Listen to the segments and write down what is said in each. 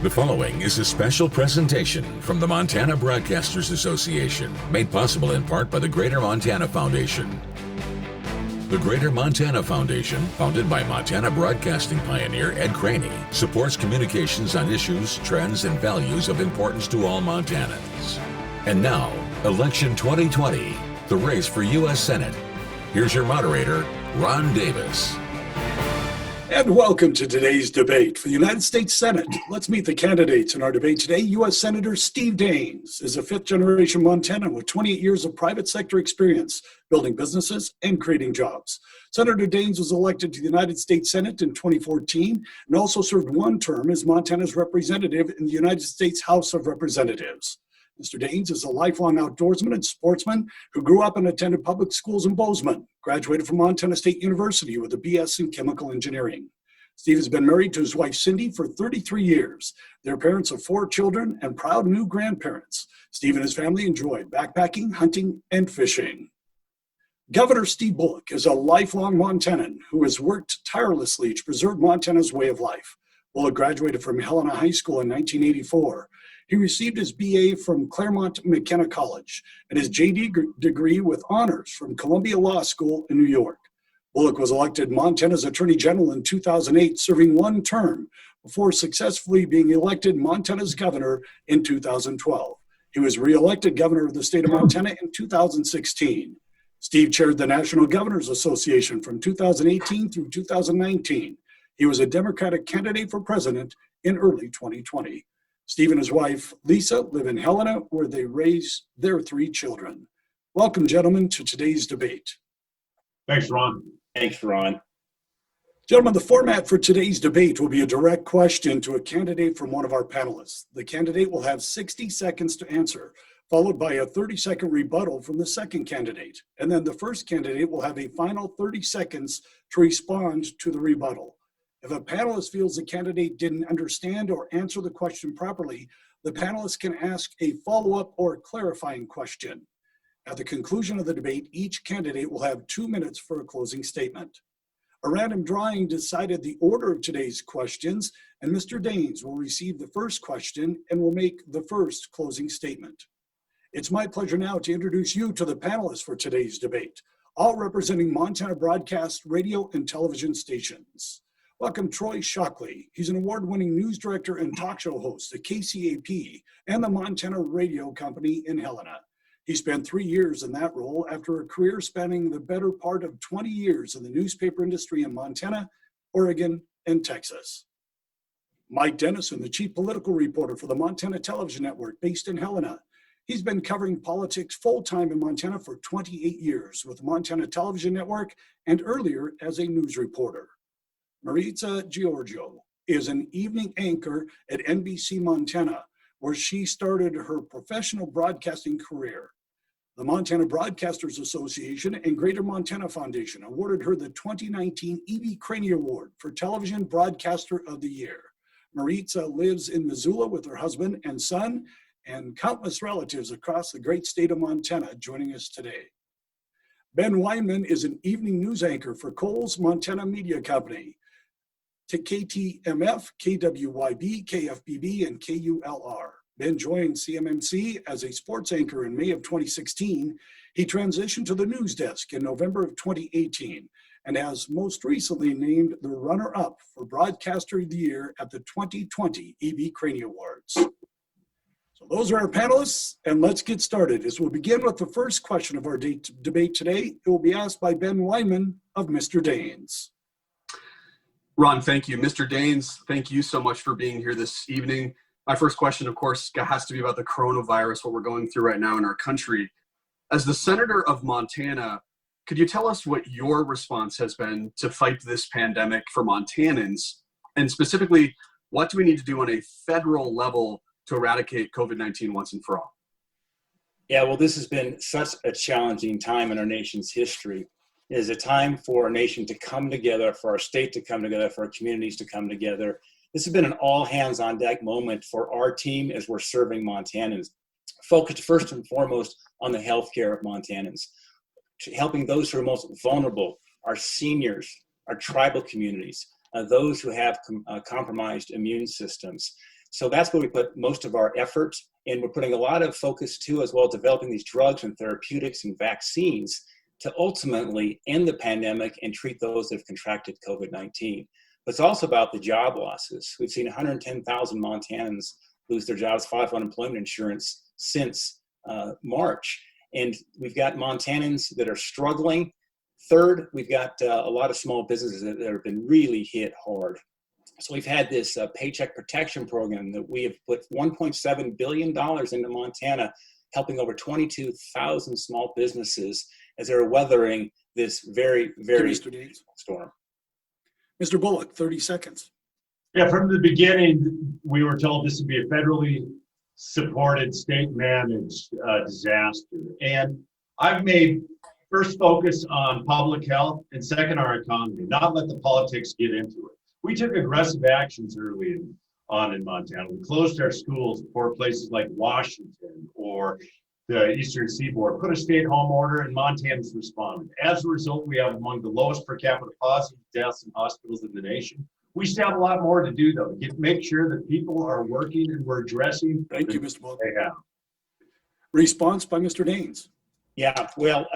The following is a special presentation from the Montana Broadcasters Association, made possible in part by the Greater Montana Foundation. The Greater Montana Foundation, founded by Montana broadcasting pioneer Ed Craney, supports communications on issues, trends, and values of importance to all Montanans. And now, Election 2020, the race for U.S. Senate. Here's your moderator, Ron Davis. And welcome to today's debate for the United States Senate. Let's meet the candidates in our debate today. U.S. Senator Steve Daines is a fifth-generation Montanan with 28 years of private sector experience building businesses and creating jobs. Senator Daines was elected to the United States Senate in 2014 and also served one term as Montana's representative in the United States House of Representatives. Mr. Daines is a lifelong outdoorsman and sportsman who grew up and attended public schools in Bozeman, graduated from Montana State University with a BS in chemical engineering. Steve has been married to his wife Cindy for 33 years. They're parents of 4 children and proud new grandparents. Steve and his family enjoy backpacking, hunting, and fishing. Governor Steve Bullock is a lifelong Montanan who has worked tirelessly to preserve Montana's way of life. Bullock graduated from Helena High School in 1984. He received his BA from Claremont McKenna College and his JD degree with honors from Columbia Law School in New York. Bullock was elected Montana's Attorney General in 2008, serving one term before successfully being elected Montana's governor in 2012. He was re-elected governor of the state of Montana in 2016. Steve chaired the National Governors Association from 2018 through 2019. He was a Democratic candidate for president in early 2020. Steve and his wife, Lisa, live in Helena, where they raise their 3 children. Welcome, gentlemen, to today's debate. Thanks, Ron. Thanks, Ron. Gentlemen, the format for today's debate will be a direct question to a candidate from one of our panelists. The candidate will have 60 seconds to answer, followed by a 30-second rebuttal from the second candidate. And then the first candidate will have a final 30 seconds to respond to the rebuttal. If a panelist feels the candidate didn't understand or answer the question properly, the panelist can ask a follow-up or clarifying question. At the conclusion of the debate, each candidate will have 2 minutes for a closing statement. A random drawing decided the order of today's questions, and Mr. Daines will receive the first question and will make the first closing statement. It's my pleasure now to introduce you to the panelists for today's debate, all representing Montana broadcast radio and television stations. Welcome Troy Shockley. He's an award-winning news director and talk show host at KCAP and the Montana Radio Company in Helena. He spent 3 years in that role after a career spanning the better part of 20 years in the newspaper industry in Montana, Oregon, and Texas. Mike Dennison, the chief political reporter for the Montana Television Network based in Helena. He's been covering politics full-time in Montana for 28 years with the Montana Television Network and earlier as a news reporter. Maritza Giorgio is an evening anchor at NBC Montana, where she started her professional broadcasting career. The Montana Broadcasters Association and Greater Montana Foundation awarded her the 2019 E.B. Craney Award for Television Broadcaster of the Year. Maritza lives in Missoula with her husband and son and countless relatives across the great state of Montana joining us today. Ben Weinman is an evening news anchor for Coles Montana Media Company, to KTMF, KWYB, KFBB, and KULR. Ben joined CMMC as a sports anchor in May of 2016. He transitioned to the news desk in November of 2018 and has most recently named the runner-up for Broadcaster of the Year at the 2020 E.B. Craney Awards. So those are our panelists, and let's get started. As we'll begin with the first question of our debate today, it will be asked by Ben Weinman of Mr. Daines. Ron, thank you. Mr. Daines, thank you so much for being here this evening. My first question, of course, has to be about the coronavirus, what we're going through right now in our country. As the Senator of Montana, could you tell us what your response has been to fight this pandemic for Montanans? And specifically, what do we need to do on a federal level to eradicate COVID-19 once and for all? Yeah, well, this has been such a challenging time in our nation's history. It is a time for our nation to come together, for our state to come together, for our communities to come together. This has been an all-hands-on-deck moment for our team as we're serving Montanans, focused first and foremost on the healthcare of Montanans, helping those who are most vulnerable, our seniors, our tribal communities, those who have compromised immune systems. So that's where we put most of our effort. And we're putting a lot of focus too, as well as developing these drugs and therapeutics and vaccines to ultimately end the pandemic and treat those that have contracted COVID-19. But it's also about the job losses. We've seen 110,000 Montanans lose their jobs, file for unemployment insurance since March. And we've got Montanans that are struggling. Third, we've got a lot of small businesses that have been really hit hard. So we've had this paycheck protection program that we have put $1.7 billion into Montana, helping over 22,000 small businesses as they're weathering this very, very storm. Mr. Bullock, 30 seconds. Yeah, from the beginning, we were told this would be a federally supported, state-managed disaster. And I've made first focus on public health and second, our economy, not let the politics get into it. We took aggressive actions early on in Montana. We closed our schools for places like Washington or the Eastern Seaboard, put a stay-at-home order, and Montanans responded. As a result, we have among the lowest per capita positive deaths in hospitals in the nation. We still have a lot more to do, though. Make sure that people are working and we're addressing. Thank you, Mr. Bullock. They have. Response by Mr. Daines. Yeah, well,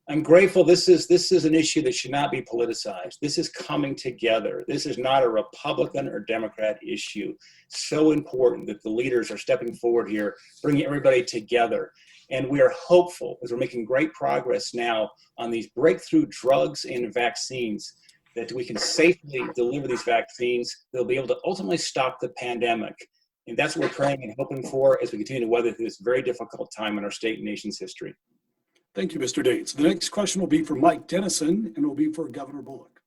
I'm grateful. This is an issue that should not be politicized. This is coming together. This is not a Republican or Democrat issue. So important that the leaders are stepping forward here, bringing everybody together. And we are hopeful, as we're making great progress now on these breakthrough drugs and vaccines, that we can safely deliver these vaccines. They'll be able to ultimately stop the pandemic. And that's what we're praying and hoping for as we continue to weather through this very difficult time in our state and nation's history. Thank you, Mr. Daines. The next question will be for Mike Dennison, and will be for Governor Bullock.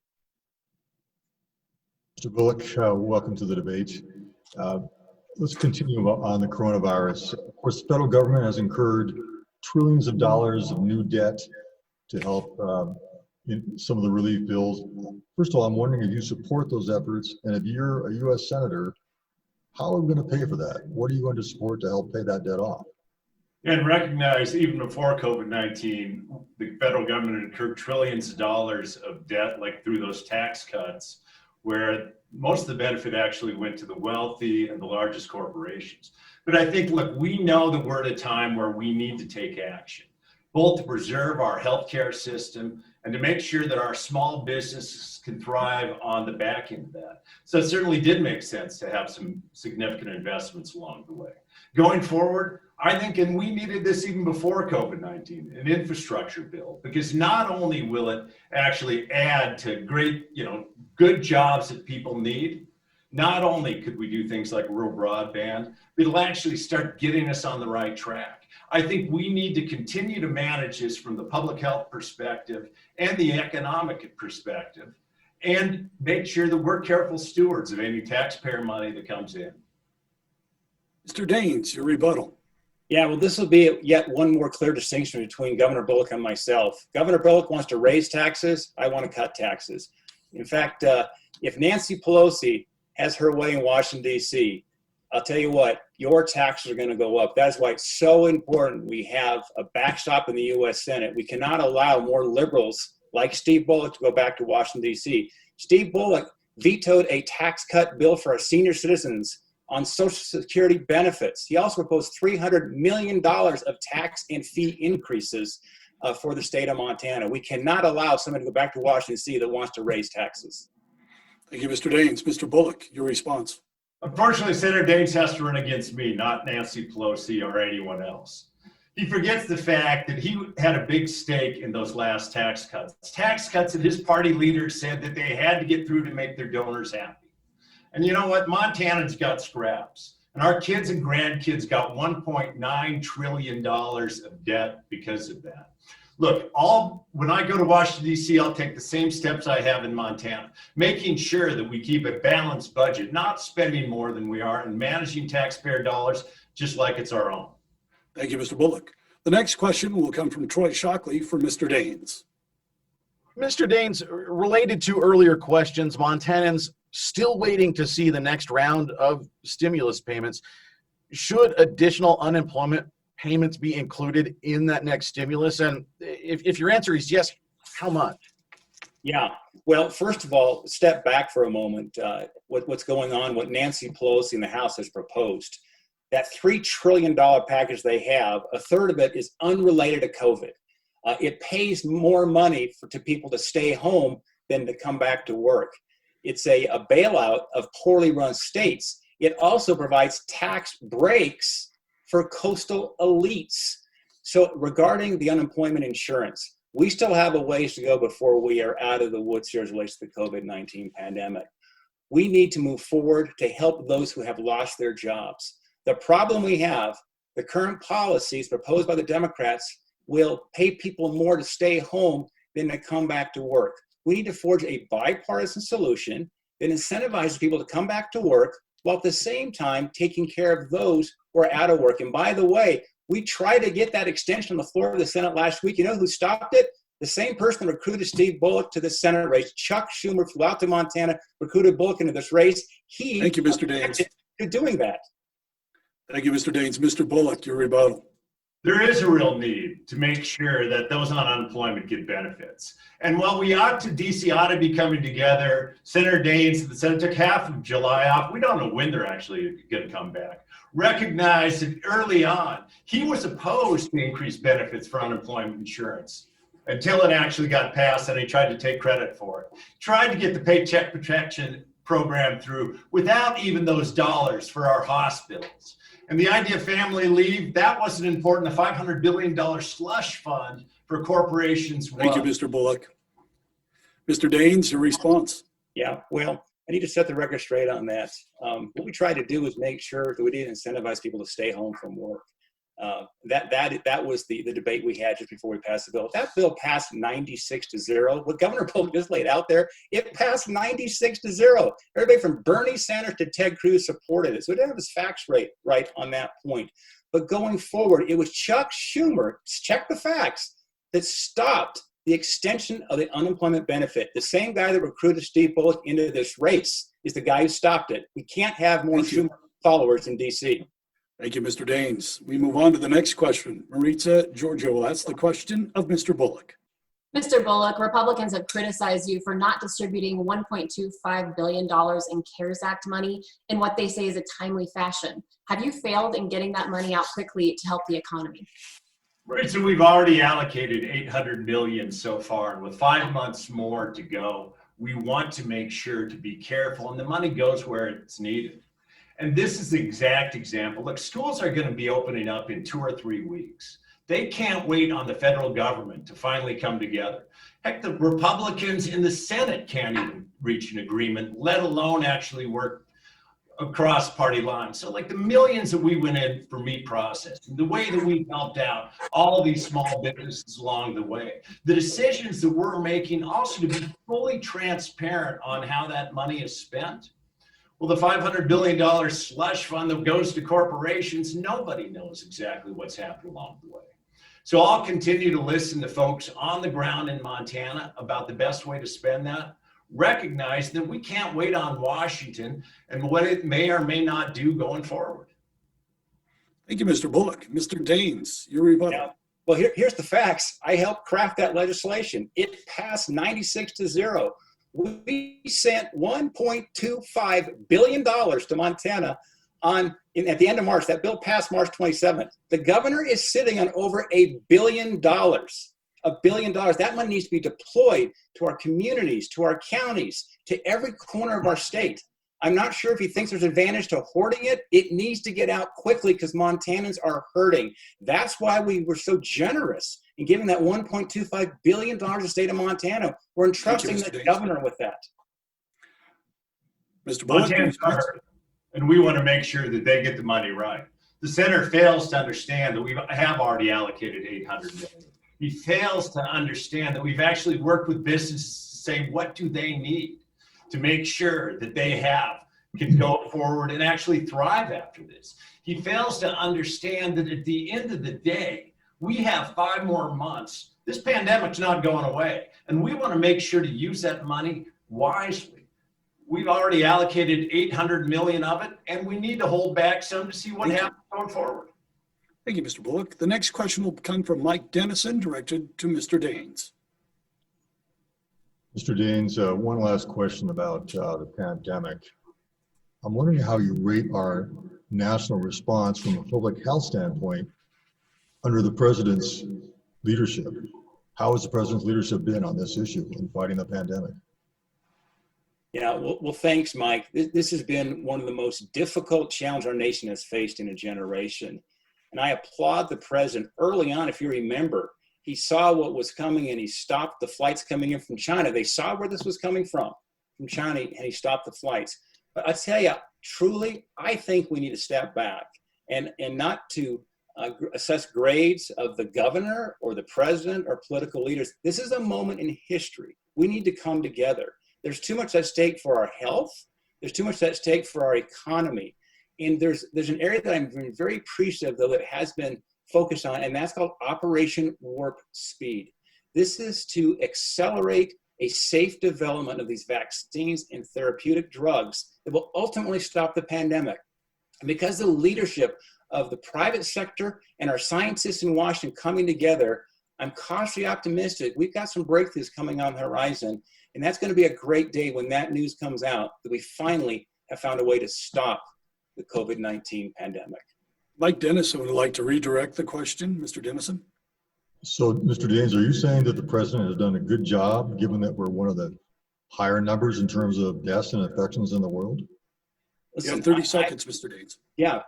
Mr. Bullock, welcome to the debate. Let's continue on the coronavirus. Of course, the federal government has incurred trillions of dollars of new debt to help in some of the relief bills. First of all, I'm wondering if you support those efforts, and if you're a U.S. Senator, how are we going to pay for that? What are you going to support to help pay that debt off? And recognize, even before COVID-19, the federal government incurred trillions of dollars of debt, like through those tax cuts, where most of the benefit actually went to the wealthy and the largest corporations. But I think, look, we know that we're at a time where we need to take action, both to preserve our healthcare system and to make sure that our small businesses can thrive on the back end of that. So it certainly did make sense to have some significant investments along the way. Going forward, I think, and we needed this even before COVID-19, an infrastructure bill, because not only will it actually add to great, good jobs that people need, not only could we do things like rural broadband, but it'll actually start getting us on the right track. I think we need to continue to manage this from the public health perspective and the economic perspective, and make sure that we're careful stewards of any taxpayer money that comes in. Mr. Daines, your rebuttal. Yeah, well, this will be yet one more clear distinction between Governor Bullock and myself. Governor Bullock wants to raise taxes. I want to cut taxes. In fact, if Nancy Pelosi has her way in Washington, D.C., I'll tell you what, your taxes are going to go up. That's why it's so important we have a backstop in the U.S. Senate. We cannot allow more liberals like Steve Bullock to go back to Washington, D.C. Steve Bullock vetoed a tax cut bill for our senior citizens on Social Security benefits. He also proposed $300 million of tax and fee increases for the state of Montana. We cannot allow someone to go back to Washington, D.C. that wants to raise taxes. Thank you, Mr. Daines. Mr. Bullock, your response. Unfortunately, Senator Daines has to run against me, not Nancy Pelosi or anyone else. He forgets the fact that he had a big stake in those last tax cuts. Tax cuts that his party leaders said that they had to get through to make their donors happy. And you know what? Montanans got scraps. And our kids and grandkids got $1.9 trillion of debt because of that. Look, when I go to Washington, D.C., I'll take the same steps I have in Montana, making sure that we keep a balanced budget, not spending more than we are, and managing taxpayer dollars just like it's our own. Thank you, Mr. Bullock. The next question will come from Troy Shockley for Mr. Daines. Mr. Daines, related to earlier questions, Montanans still waiting to see the next round of stimulus payments. Should additional unemployment payments be included in that next stimulus? And if your answer is yes, how much? Yeah. Well, first of all, step back for a moment. What's going on, what Nancy Pelosi in the House has proposed, that $3 trillion package they have, a third of it is unrelated to COVID. It pays more money to people to stay home than to come back to work. It's a bailout of poorly run states. It also provides tax breaks for coastal elites. So regarding the unemployment insurance, we still have a ways to go before we are out of the woods here as relates to the COVID-19 pandemic. We need to move forward to help those who have lost their jobs. The problem we have, the current policies proposed by the Democrats will pay people more to stay home than to come back to work. We need to forge a bipartisan solution that incentivizes people to come back to work while at the same time taking care of those who are out of work. And by the way, we tried to get that extension on the floor of the Senate last week. You know who stopped it? The same person that recruited Steve Bullock to the Senate race. Chuck Schumer flew out to Montana, recruited Bullock into this race. Thank you, Mr. Daines. To doing that. Thank you, Mr. Daines. Mr. Bullock, your rebuttal. There is a real need to make sure that those on unemployment get benefits. And while we ought to, DC ought to be coming together, Senator Daines, the Senate took half of July off. We don't know when they're actually going to come back. Recognize that early on, he was opposed to increased benefits for unemployment insurance until it actually got passed and he tried to take credit for it. Tried to get the Paycheck Protection Program through without even those dollars for our hospitals. And the idea of family leave, that wasn't important. The $500 billion slush fund for corporations was. Thank you, Mr. Bullock. Mr. Daines, your response. Yeah, well, I need to set the record straight on that. What we tried to do is make sure that we didn't incentivize people to stay home from work. That was the debate we had just before we passed the bill. That bill passed 96-0. What Governor Bullock just laid out there, it passed 96-0. Everybody from Bernie Sanders to Ted Cruz supported it. So it didn't have his facts right on that point. But going forward, it was Chuck Schumer, check the facts, that stopped the extension of the unemployment benefit. The same guy that recruited Steve Bullock into this race is the guy who stopped it. We can't have more Schumer followers in D.C. Thank you, Mr. Daines. We move on to the next question. Maritza Giorgio will ask the question of Mr. Bullock. Mr. Bullock, Republicans have criticized you for not distributing $1.25 billion in CARES Act money in what they say is a timely fashion. Have you failed in getting that money out quickly to help the economy? Right, so we've already allocated $800 million so far, and with 5 months more to go, we want to make sure to be careful, and the money goes where it's needed. And this is the exact example. Look, schools are going to be opening up in 2 or 3 weeks. They can't wait on the federal government to finally come together. Heck, the Republicans in the Senate can't even reach an agreement, let alone actually work across party lines. So like the millions that we went in for meat processing, the way that we helped out all these small businesses along the way, the decisions that we're making also to be fully transparent on how that money is spent. Well, the $500 billion slush fund that goes to corporations, nobody knows exactly what's happened along the way. So I'll continue to listen to folks on the ground in Montana about the best way to spend that. Recognize that we can't wait on Washington and what it may or may not do going forward. Thank you, Mr. Bullock. Mr. Daines, your rebuttal. Yeah. Well, here's the facts. I helped craft that legislation. It passed 96-0. We sent $1.25 billion to Montana at the end of March. That bill passed March 27th. The governor is sitting on over $1 billion. $1 billion. That money needs to be deployed to our communities, to our counties, to every corner of our state. I'm not sure if he thinks there's advantage to hoarding it. It needs to get out quickly because Montanans are hurting. That's why we were so generous in giving that $1.25 billion to the state of Montana. We're entrusting the governor with that. Mr. Bullock, Montanans are hurting, and we want to make sure that they get the money right. The center fails to understand that we have already allocated $800 million. He fails to understand that we've actually worked with businesses to say, what do they need to make sure that they can go forward and actually thrive after this. He fails to understand that at the end of the day, we have 5 more months. This pandemic's not going away, and we want to make sure to use that money wisely. We've already allocated $800 million of it, and we need to hold back some to see what happens going forward. Thank you, Mr. Bullock. The next question will come from Mike Dennison, directed to Mr. Daines. Mr. Daines, one last question about the pandemic. I'm wondering how you rate our national response from a public health standpoint under the president's leadership. How has the president's leadership been on this issue in fighting the pandemic? Yeah, well, thanks, Mike. This has been one of the most difficult challenges our nation has faced in a generation. And I applaud the president early on. If you remember, he saw what was coming and he stopped the flights coming in from China. They saw where this was coming from China, and he stopped the flights. But I tell you, truly, I think we need to step back and not to assess grades of the governor or the president or political leaders. This is a moment in history. We need to come together. There's too much at stake for our health. There's too much at stake for our economy. And there's an area that I'm very appreciative, though, that has been focused on, and that's called Operation Warp Speed. This is to accelerate a safe development of these vaccines and therapeutic drugs that will ultimately stop the pandemic. And because of the leadership of the private sector and our scientists in Washington coming together, I'm cautiously optimistic. We've got some breakthroughs coming on the horizon, and that's going to be a great day when that news comes out that we finally have found a way to stop the COVID-19 pandemic. Mike Dennison would like to redirect the question. Mr. Dennison? So, Mr. Daines, are you saying that the president has done a good job, given that we're one of the higher numbers in terms of deaths and infections in the world? You have 30 seconds, Mr. Daines. Yeah,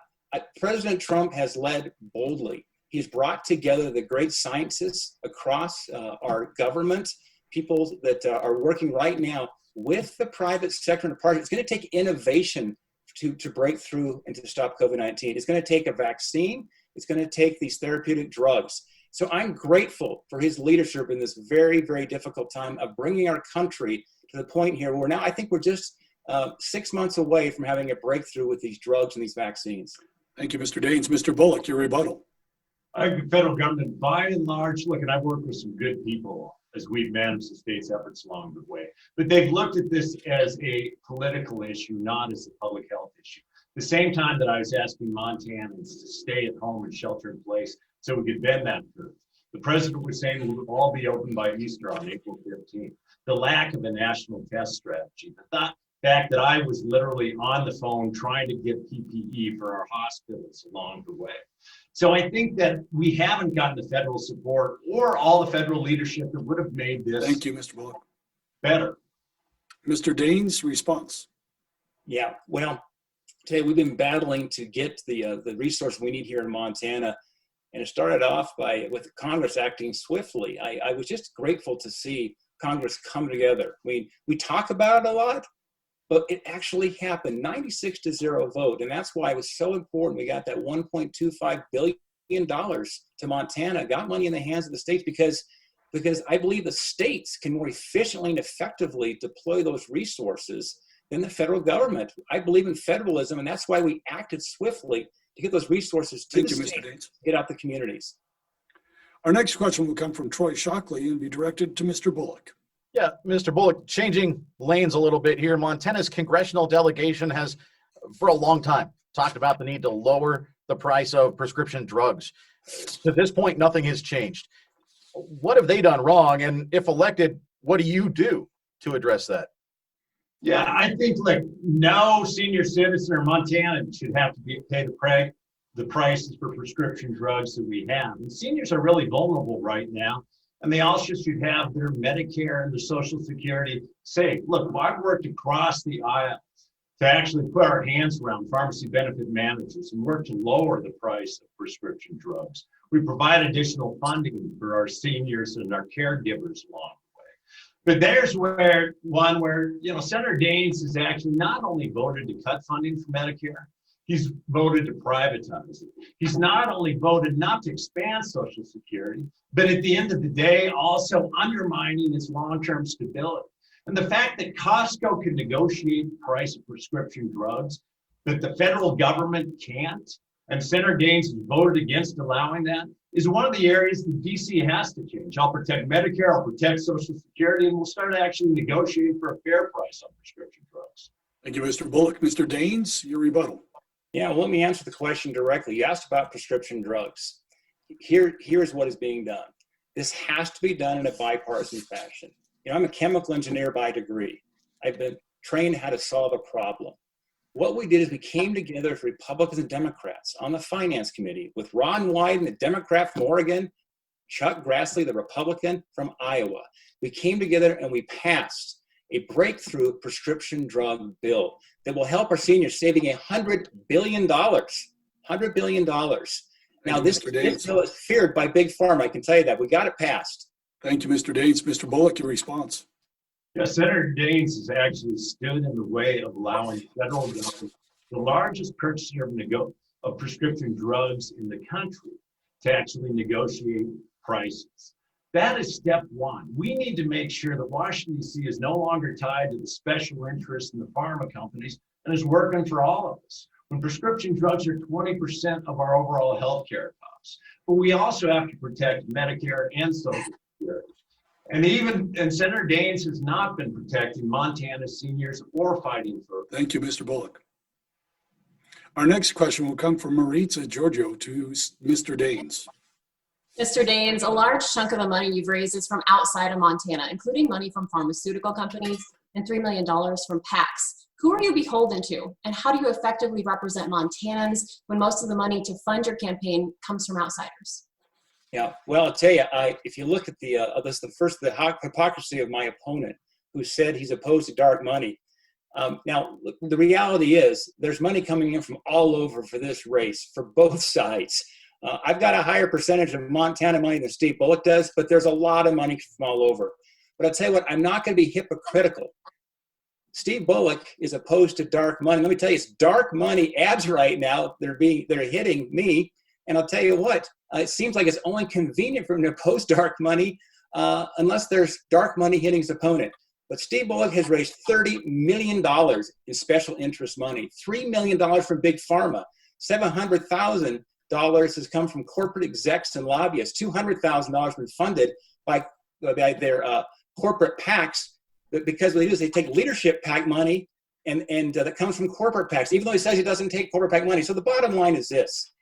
President Trump has led boldly. He's brought together the great scientists across our government, people that are working right now with the private sector and the party. It's going to take innovation to break through and to stop COVID-19. It's going to take a vaccine. It's going to take these therapeutic drugs. So I'm grateful for his leadership in this very, very difficult time of bringing our country to the point here where now I think we're just 6 months away from having a breakthrough with these drugs and these vaccines. Thank you, Mr. Daines. Mr. Bullock, your rebuttal. I think the federal government, by and large, look, and I've worked with some good people as we've managed the state's efforts along the way, but they've looked at this as a political issue, not as a public health issue. The same time that I was asking Montanans to stay at home and shelter in place so we could bend that curve, the president was saying we'll all be open by Easter on April 15th. The lack of a national test strategy, the fact that I was literally on the phone trying to get PPE for our hospitals along the way. So I think that we haven't gotten the federal support or all the federal leadership that would have made this Thank you, Mr. Bullock. better. Mr. Daines, response. Yeah, well, today we've been battling to get the resource we need here in Montana, and it started off with Congress acting swiftly. I was just grateful to see Congress come together. I mean, we talk about it a lot, but it actually happened, 96-0 vote. And that's why it was so important. We got that $1.25 billion to Montana, got money in the hands of the states because I believe the states can more efficiently and effectively deploy those resources than the federal government. I believe in federalism, and that's why we acted swiftly to get those resources to the states, get out the communities. Our next question will come from Troy Shockley and be directed to Mr. Bullock. Yeah, Mr. Bullock, changing lanes a little bit here. Montana's congressional delegation has, for a long time, talked about the need to lower the price of prescription drugs. To this point, nothing has changed. What have they done wrong? And if elected, what do you do to address that? Yeah, I think like no senior citizen or Montanan should have to pay the prices for prescription drugs that we have. And seniors are really vulnerable right now. And they also should have their Medicare and their Social Security safe. Look, I've worked across the aisle to actually put our hands around pharmacy benefit managers and work to lower the price of prescription drugs. We provide additional funding for our seniors and our caregivers along the way. But there's where Senator Daines has actually not only voted to cut funding for Medicare, he's voted to privatize it. He's not only voted not to expand Social Security, but at the end of the day, also undermining its long-term stability. And the fact that Costco can negotiate the price of prescription drugs, but the federal government can't, and Senator Daines has voted against allowing that, is one of the areas that DC has to change. I'll protect Medicare, I'll protect Social Security, and we'll start actually negotiating for a fair price on prescription drugs. Thank you, Mr. Bullock. Mr. Daines, your rebuttal. Yeah, well, let me answer the question directly. You asked about prescription drugs. Here's what is being done. This has to be done in a bipartisan fashion. I'm a chemical engineer by degree. I've been trained how to solve a problem. What we did is we came together as Republicans and Democrats on the Finance Committee with Ron Wyden, the Democrat from Oregon, Chuck Grassley, the Republican from Iowa. We came together and we passed a breakthrough prescription drug bill that will help our seniors, saving $100 billion. $100 billion. Now, this bill is feared by Big Pharma. I can tell you that. We got it passed. Thank you, Mr. Daines. Mr. Bullock, your response. Yeah, Senator Daines has actually stood in the way of allowing federal government, the largest purchaser of prescription drugs in the country, to actually negotiate prices. That is step one. We need to make sure that Washington, D.C. is no longer tied to the special interests in the pharma companies and is working for all of us. When prescription drugs are 20% of our overall healthcare costs, but we also have to protect Medicare and Social Security. And Senator Daines has not been protecting Montana's seniors or fighting for. Thank you, Mr. Bullock. Our next question will come from Maritza Giorgio to Mr. Daines. Mr. Daines, a large chunk of the money you've raised is from outside of Montana, including money from pharmaceutical companies and $3 million from PACs. Who are you beholden to, and how do you effectively represent Montanans when most of the money to fund your campaign comes from outsiders? Yeah, well, I'll tell you, if you look at the hypocrisy of my opponent, who said he's opposed to dark money. Now, the reality is there's money coming in from all over for this race, for both sides. I've got a higher percentage of Montana money than Steve Bullock does, but there's a lot of money from all over. But I'll tell you what, I'm not going to be hypocritical. Steve Bullock is opposed to dark money. Let me tell you, it's dark money ads right now. They're hitting me. And I'll tell you what, it seems like it's only convenient for him to oppose dark money unless there's dark money hitting his opponent. But Steve Bullock has raised $30 million in special interest money, $3 million from Big Pharma, $700,000 has come from corporate execs and lobbyists, $200,000 been funded by their corporate PACs, because what they do is they take leadership PAC money and that comes from corporate PACs, even though he says he doesn't take corporate PAC money. So the bottom line is this.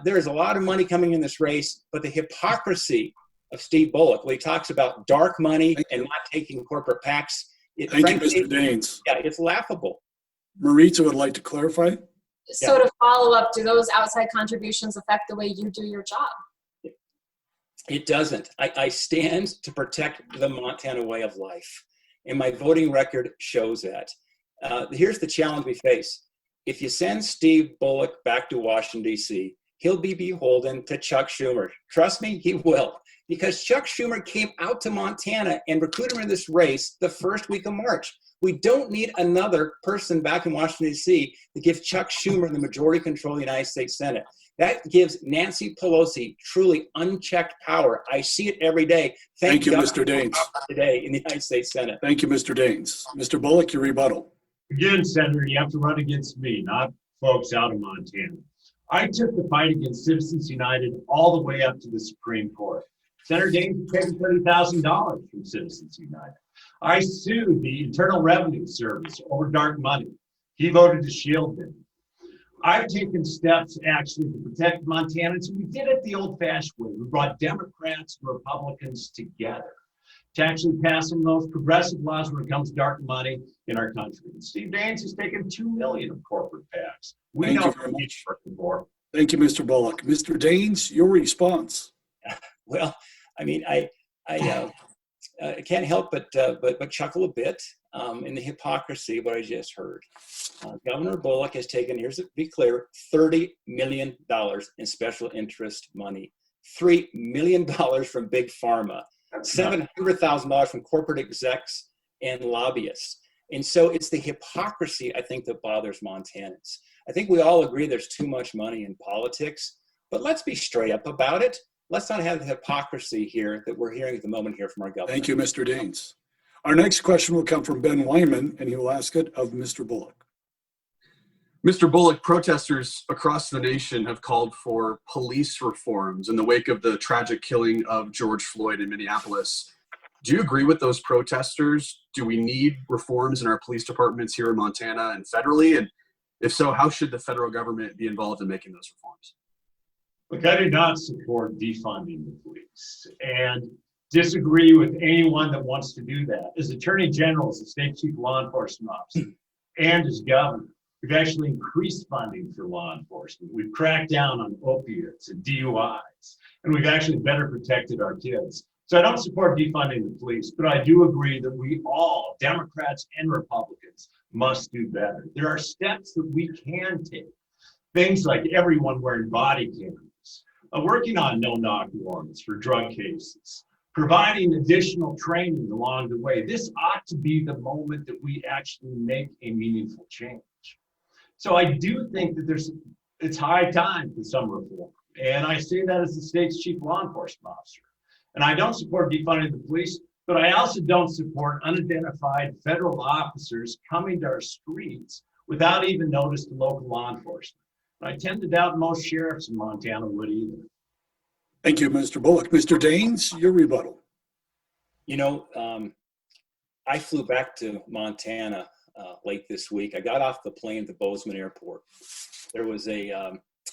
There is a lot of money coming in this race, but the hypocrisy of Steve Bullock, when he talks about dark money and not taking corporate PACs, Thank you, Mr. Daines. Yeah, it's laughable. Maritza would like to clarify. So to follow up, do those outside contributions affect the way you do your job? It doesn't. I stand to protect the Montana way of life, and my voting record shows that. Here's the challenge we face. If you send Steve Bullock back to Washington, D.C., he'll be beholden to Chuck Schumer. Trust me, he will. Because Chuck Schumer came out to Montana and recruited him in this race the first week of March. We don't need another person back in Washington, D.C. to give Chuck Schumer the majority control of the United States Senate. That gives Nancy Pelosi truly unchecked power. I see it every day. Thank you, Mr. Daines. Today in the United States Senate. Thank you, Mr. Daines. Mr. Bullock, your rebuttal. Again, Senator, you have to run against me, not folks out of Montana. I took the fight against Citizens United all the way up to the Supreme Court. Senator Daines paid $30,000 from Citizens United. I sued the Internal Revenue Service over dark money. He voted to shield them. I've taken steps actually to protect Montanans. We did it the old-fashioned way. We brought Democrats and Republicans together to actually pass some of those progressive laws when it comes to dark money in our country. And Steve Daines has taken $2 million of corporate PACs. We Thank know you very what much. he's working for. Thank you, Mr. Bullock. Mr. Daines, your response. Well, I mean, I can't help but chuckle a bit in the hypocrisy of what I just heard. Governor Bullock has taken, here's to be clear, $30 million in special interest money, $3 million from Big Pharma, $700,000 from corporate execs and lobbyists. And so it's the hypocrisy, I think, that bothers Montanans. I think we all agree there's too much money in politics, but let's be straight up about it. Let's not have the hypocrisy here that we're hearing at the moment here from our governor. Thank you, Mr. Daines. Our next question will come from Ben Wyman, and he will ask it of Mr. Bullock. Mr. Bullock, protesters across the nation have called for police reforms in the wake of the tragic killing of George Floyd in Minneapolis. Do you agree with those protesters? Do we need reforms in our police departments here in Montana and federally? And if so, how should the federal government be involved in making those reforms? Look, I do not support defunding the police. And disagree with anyone that wants to do that. As Attorney General, as the state chief law enforcement officer, and as governor, we've actually increased funding for law enforcement. We've cracked down on opiates and DUIs, and we've actually better protected our kids. So I don't support defunding the police, but I do agree that we all, Democrats and Republicans, must do better. There are steps that we can take. Things like everyone wearing body cameras, working on no-knock warrants for drug cases, providing additional training along the way. This ought to be the moment that we actually make a meaningful change. So I do think that it's high time for some reform. And I say that as the state's chief law enforcement officer. And I don't support defunding the police, but I also don't support unidentified federal officers coming to our streets without even notice to local law enforcement. And I tend to doubt most sheriffs in Montana would either. Thank you, Mr. Bullock. Mr. Daines, your rebuttal. You know, I flew back to Montana late this week. I got off the plane at the Bozeman Airport. There was a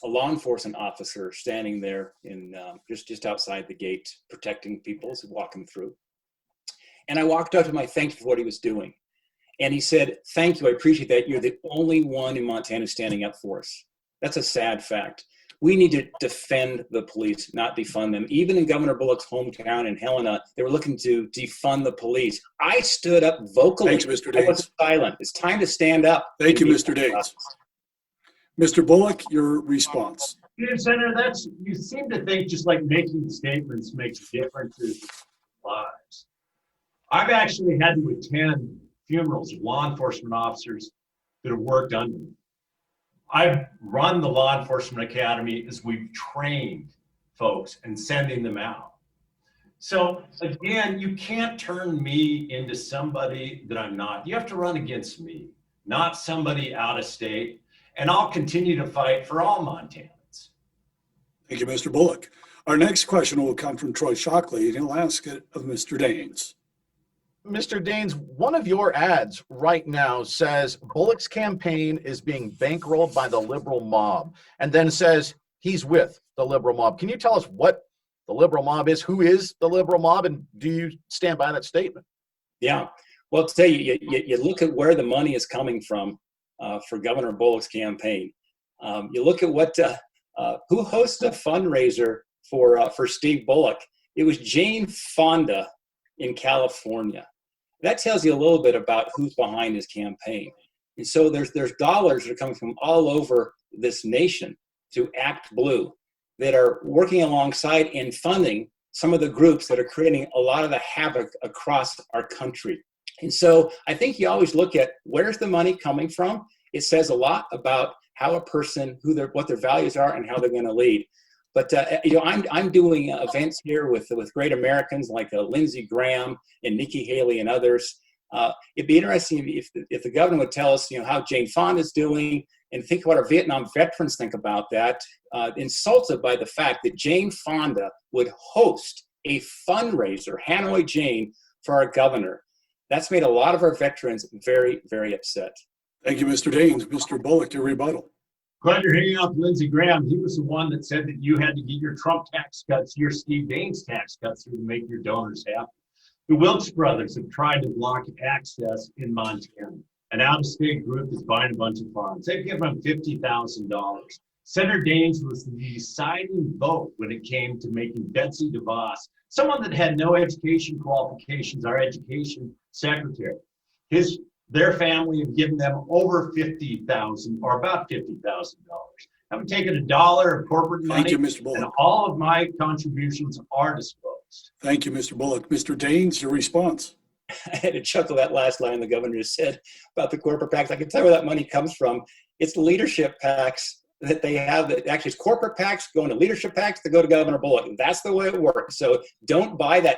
law enforcement officer standing there in just outside the gate, protecting people as walking through. And I walked up to him. I thanked him for what he was doing. And he said, "Thank you, I appreciate that. You're the only one in Montana standing up for us." That's a sad fact. We need to defend the police, not defund them. Even in Governor Bullock's hometown in Helena, they were looking to defund the police. I stood up vocally. Thanks, Mr. I was Daines. silent. It's time to stand up. Thank you, Mr. Daines. Mr. Bullock, your response. Senator, you seem to think just like making statements makes differences in lives. I've actually had to attend funerals of law enforcement officers that have worked under me. I've run the law enforcement academy as we've trained folks and sending them out. So again, you can't turn me into somebody that I'm not. You have to run against me, not somebody out of state. And I'll continue to fight for all Montanans. Thank you, Mr. Bullock. Our next question will come from Troy Shockley, and he'll ask it of Mr. Daines. Mr. Daines, one of your ads right now says Bullock's campaign is being bankrolled by the liberal mob, and then says he's with the liberal mob. Can you tell us what the liberal mob is? Who is the liberal mob, and do you stand by that statement? Yeah. Well, to tell you, you look at where the money is coming from for Governor Bullock's campaign. You look at who hosts a fundraiser for Steve Bullock. It was Jane Fonda in California. That tells you a little bit about who's behind his campaign. And so there's dollars that are coming from all over this nation to Act Blue that are working alongside and funding some of the groups that are creating a lot of the havoc across our country. And so I think you always look at where's the money coming from. It says a lot about how a person, what their values are and how they're going to lead. But I'm doing events here with great Americans like Lindsey Graham and Nikki Haley and others. It'd be interesting if the governor would tell us, how Jane Fonda is doing, and think what our Vietnam veterans think about that. Insulted by the fact that Jane Fonda would host a fundraiser, Hanoi Jane, for our governor. That's made a lot of our veterans very, very upset. Thank you, Mr. Daines. Mr. Bullock, your rebuttal. Glad you're hanging out with Lindsey Graham. He was the one that said that you had to get your Trump tax cuts, your Steve Daines tax cuts through to make your donors happy. The Wilkes brothers have tried to block access in Montana. An out-of-state group is buying a bunch of farms. They've given them $50,000. Senator Daines was the deciding vote when it came to making Betsy DeVos, someone that had no education qualifications, our education secretary. Their family have given them over $50,000 or about $50,000. Haven't taken a dollar of corporate money. Thank you, Mr. Bullock. And all of my contributions are disclosed. Thank you, Mr. Bullock. Mr. Daines, your response. I had to chuckle that last line the governor just said about the corporate PACs. I can tell you where that money comes from. It's leadership PACs that they have. That actually, it's corporate PACs going to leadership PACs to go to Governor Bullock. That's the way it works. So don't buy the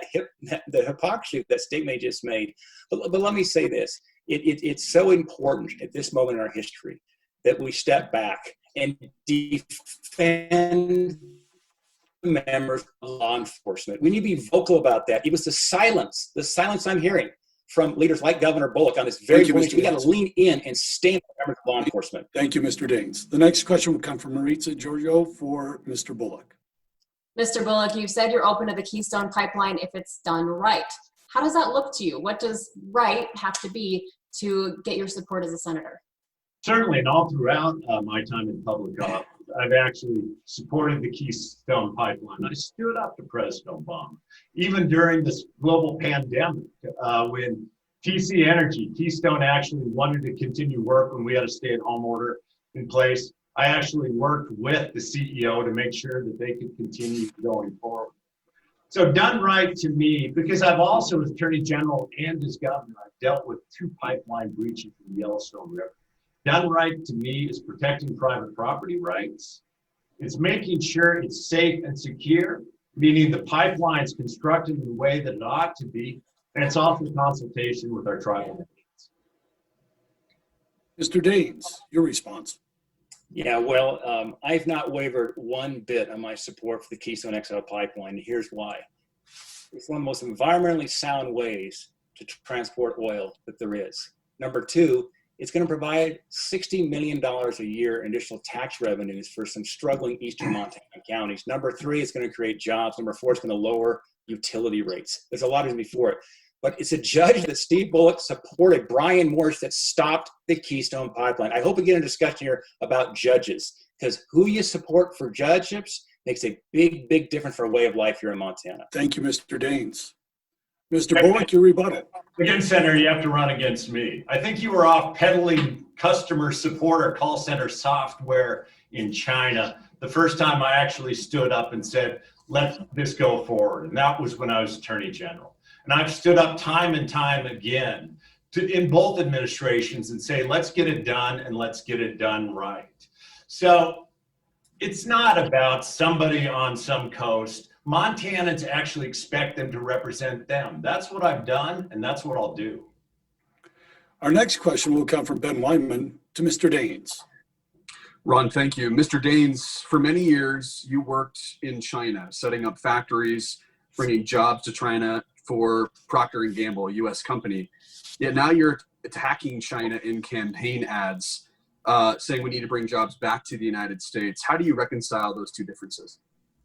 hypocrisy that statement just made. But let me say this. It's so important at this moment in our history that we step back and defend members of law enforcement. We need to be vocal about that. It was the silence I'm hearing from leaders like Governor Bullock on this very point. We got to lean in and stand for members of law enforcement. Thank you, Mr. Daines. The next question will come from Maritza Giorgio for Mr. Bullock. Mr. Bullock, you've said you're open to the Keystone Pipeline if it's done right. How does that look to you? What does right have to be to get your support as a senator? Certainly, and all throughout my time in public office, I've actually supported the Keystone Pipeline. I stood up to President Obama, even during this global pandemic, when TC Energy, Keystone actually wanted to continue work when we had a stay-at-home order in place. I actually worked with the CEO to make sure that they could continue going forward. So done right to me, because I've also, as Attorney General and as Governor, I've dealt with 2 pipeline breaches in the Yellowstone River. Done right to me is protecting private property rights. It's making sure it's safe and secure, meaning the pipeline's constructed in the way that it ought to be, and it's also consultation with our tribal nations. Mr. Daines, your response. Yeah, well, I've not wavered one bit on my support for the Keystone XL pipeline. Here's why. It's one of the most environmentally sound ways to transport oil that there is. Number 2, it's going to provide $60 million a year in additional tax revenues for some struggling eastern Montana counties. Number 3, it's going to create jobs. Number 4, it's going to lower utility rates. There's a lot of reasons before it. But it's a judge that Steve Bullock supported, Brian Morse, that stopped the Keystone Pipeline. I hope we get a discussion here about judges, because who you support for judgeships makes a big, big difference for a way of life here in Montana. Thank you, Mr. Daines. Mr. Bullock, your rebuttal. Again, Senator, you have to run against me. I think you were off peddling customer support or call center software in China the first time I actually stood up and said, let this go forward. And that was when I was Attorney General. And I've stood up time and time again in both administrations and say, let's get it done and let's get it done right. So it's not about somebody on some coast. Montanans actually expect them to represent them. That's what I've done, and that's what I'll do. Our next question will come from Ben Weinman to Mr. Daines. Ron, thank you. Mr. Daines, for many years, you worked in China, setting up factories, bringing jobs to China for Procter & Gamble, a U.S. company. Yet now you're attacking China in campaign ads, saying we need to bring jobs back to the United States. How do you reconcile those 2 differences?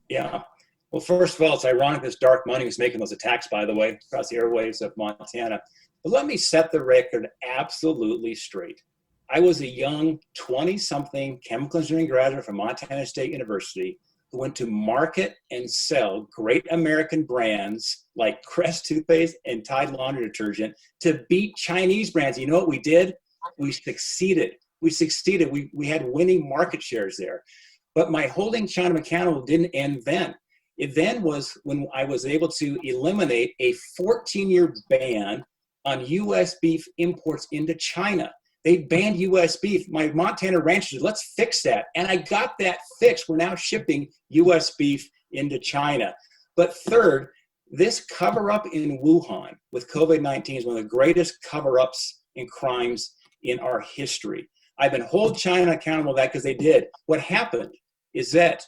Yeah. Well, first of all, it's ironic this dark money was making those attacks, by the way, across the airwaves of Montana. But let me set the record absolutely straight. I was a young 20-something chemical engineering graduate from Montana State University who went to market and sell great American brands like Crest toothpaste and Tide laundry detergent to beat Chinese brands. You know what we did? We succeeded. We had winning market shares there. But my holding China accountable didn't end then. It then was when I was able to eliminate a 14-year ban on U.S. beef imports into China. They banned U.S. beef. My Montana ranchers said, let's fix that. And I got that fixed. We're now shipping U.S. beef into China. But third, this cover-up in Wuhan with COVID-19 is one of the greatest cover-ups and crimes in our history. I've been holding China accountable for that because they did. What happened is that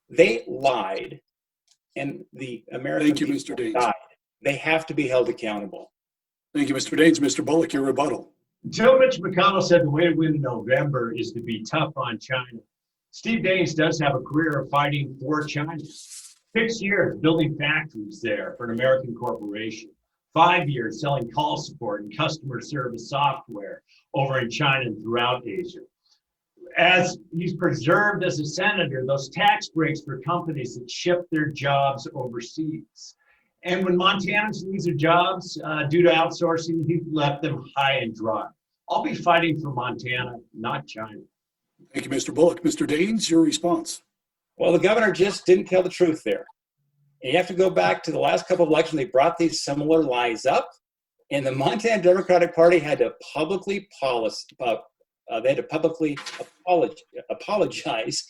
they lied, and the American Thank you, Mr. Daines. died. They have to be held accountable. Thank you, Mr. Daines. Mr. Bullock, your rebuttal. Until Mitch McConnell said the way to win in November is to be tough on China, Steve Daines does have a career of fighting for China. 6 years building factories there for an American corporation. 5 years selling call support and customer service software over in China and throughout Asia. As he's preserved as a senator, those tax breaks for companies that ship their jobs overseas. And when Montanans lose their jobs due to outsourcing, he left them high and dry. I'll be fighting for Montana, not China. Thank you, Mr. Bullock. Mr. Daines, your response. Well, the governor just didn't tell the truth there. And you have to go back to the last couple of elections. They brought these similar lies up, and the Montana Democratic Party had to publicly apologize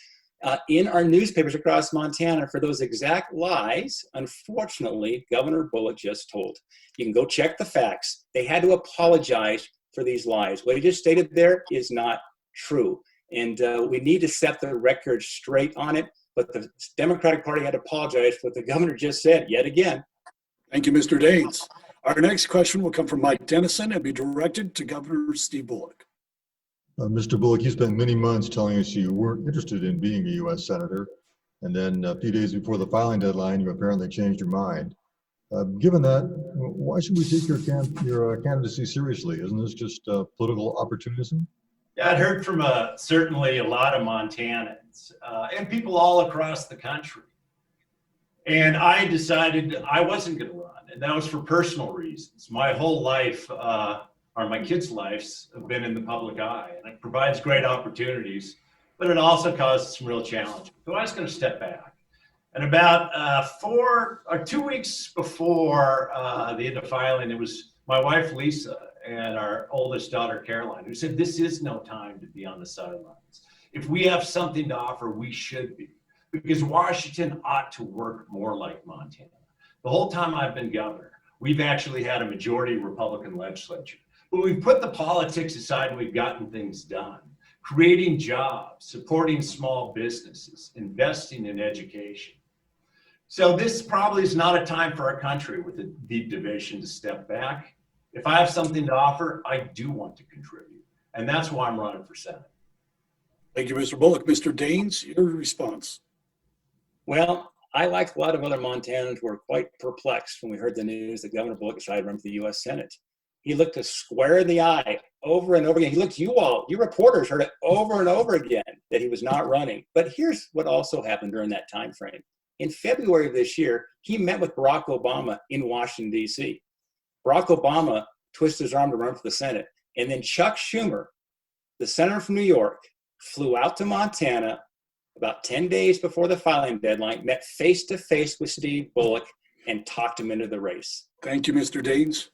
in our newspapers across Montana for those exact lies. Unfortunately, Governor Bullock just told. You can go check the facts. They had to apologize for these lies. What he just stated there is not true. And we need to set the record straight on it. But the Democratic Party had to apologize for what the governor just said yet again. Thank you, Mr. Daines. Our next question will come from Mike Dennison and be directed to Governor Steve Bullock. Mr. Bullock, you spent many months telling us you weren't interested in being a U.S. Senator. And then a few days before the filing deadline, you apparently changed your mind. Given that, why should we take your candidacy seriously? Isn't this just political opportunism? Yeah, I'd heard from certainly a lot of Montanans and people all across the country. And I decided I wasn't going to run, and that was for personal reasons. My whole life, or my kids' lives, have been in the public eye, and it provides great opportunities, but it also causes some real challenges. So I was going to step back. And about 2 weeks before the end of filing, it was my wife, Lisa, and our oldest daughter, Caroline, who said, this is no time to be on the sidelines. If we have something to offer, we should be, because Washington ought to work more like Montana. The whole time I've been governor, we've actually had a majority Republican legislature, but we've put the politics aside and we've gotten things done, creating jobs, supporting small businesses, investing in education. So this probably is not a time for our country with a deep division to step back. If I have something to offer, I do want to contribute. And that's why I'm running for Senate. Thank you, Mr. Bullock. Mr. Daines, your response. Well, I, like a lot of other Montanans, were quite perplexed when we heard the news that Governor Bullock decided to run for the U.S. Senate. He looked us square in the eye over and over again. He looked, you reporters heard it over and over again that he was not running. But here's what also happened during that time frame. In February of this year, he met with Barack Obama in Washington, D.C. Barack Obama twisted his arm to run for the Senate. And then Chuck Schumer, the senator from New York, flew out to Montana about 10 days before the filing deadline, met face-to-face with Steve Bullock, and talked him into the race. Thank you, Mr. Daines.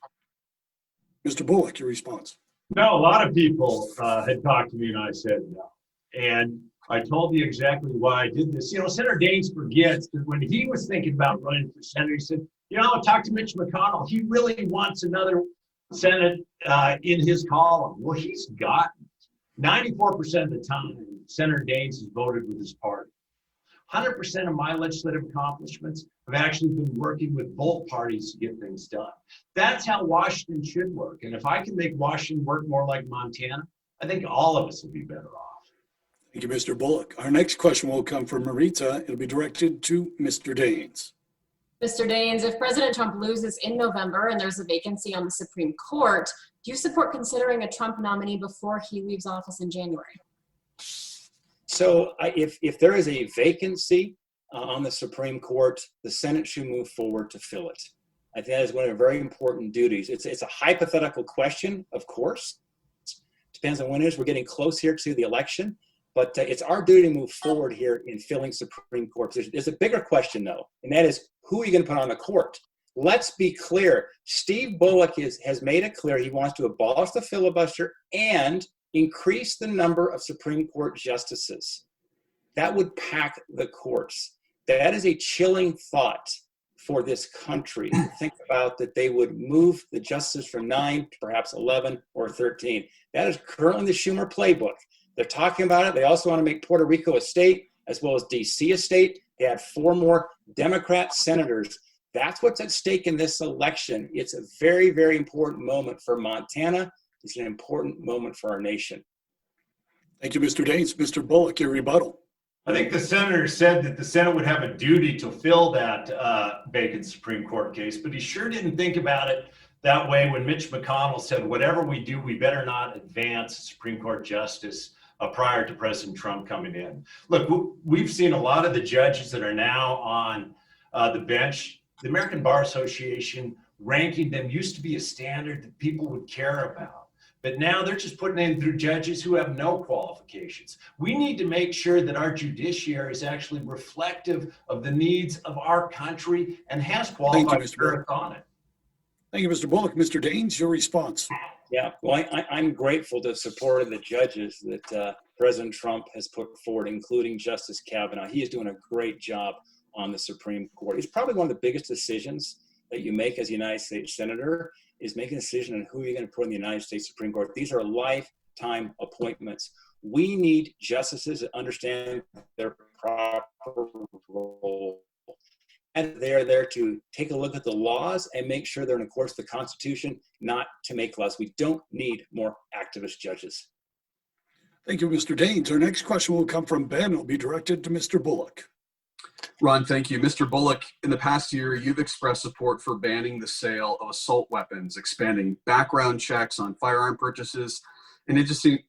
Mr. Bullock, your response. No, a lot of people had talked to me and I said no. And I told you exactly why I did this. You know, Senator Daines forgets that when he was thinking about running for Senate, he said, you know, talk to Mitch McConnell. He really wants another Senate in his column. Well, he's gotten it. 94% of the time, Senator Daines has voted with his party. 100% of my legislative accomplishments have actually been working with both parties to get things done. That's how Washington should work. And if I can make Washington work more like Montana, I think all of us will be better off. Thank you, Mr. Bullock. Our next question will come from Marita. It'll be directed to Mr. Daines. Mr. Daines, if President Trump loses in November and there's a vacancy on the Supreme Court, do you support considering a Trump nominee before he leaves office in January? So if there is a vacancy on the Supreme Court, the Senate should move forward to fill it. I think that is one of the very important duties. It's a hypothetical question, of course. Depends on when it is. We're getting close here to the election. But it's our duty to move forward here in filling Supreme Court positions. There's a bigger question, though, and that is, who are you going to put on the court? Let's be clear. Steve Bullock has made it clear he wants to abolish the filibuster and increase the number of Supreme Court justices. That would pack the courts. That is a chilling thought for this country. Think about that they would move the justices from 9 to perhaps 11 or 13. That is currently the Schumer playbook. They're talking about it. They also want to make Puerto Rico a state as well as D.C. a state. They had 4 more Democrat senators. That's what's at stake in this election. It's a very, very important moment for Montana. It's an important moment for our nation. Thank you, Mr. Daines. Mr. Bullock, your rebuttal. I think the senator said that the Senate would have a duty to fill that vacant Supreme Court case, but he sure didn't think about it that way when Mitch McConnell said, whatever we do, we better not advance Supreme Court justice prior to President Trump coming in. Look, we've seen a lot of the judges that are now on the bench. The American Bar Association ranking them used to be a standard that people would care about. But now they're just putting in through judges who have no qualifications. We need to make sure that our judiciary is actually reflective of the needs of our country and has qualified jurists on it. Thank you, Mr. Bullock. Mr. Daines, your response. Yeah, well, I'm grateful to the support of the judges that President Trump has put forward, including Justice Kavanaugh. He is doing a great job on the Supreme Court. It's probably one of the biggest decisions that you make as a United States Senator is making a decision on who you're going to put in the United States Supreme Court. These are lifetime appointments. We need justices that understand their proper role. And they're there to take a look at the laws and make sure they're in accordance with the Constitution, not to make laws. We don't need more activist judges. Thank you, Mr. Daines. Our next question will come from Ben. It'll be directed to Mr. Bullock. Ron, thank you. Mr. Bullock, in the past year, you've expressed support for banning the sale of assault weapons, expanding background checks on firearm purchases, and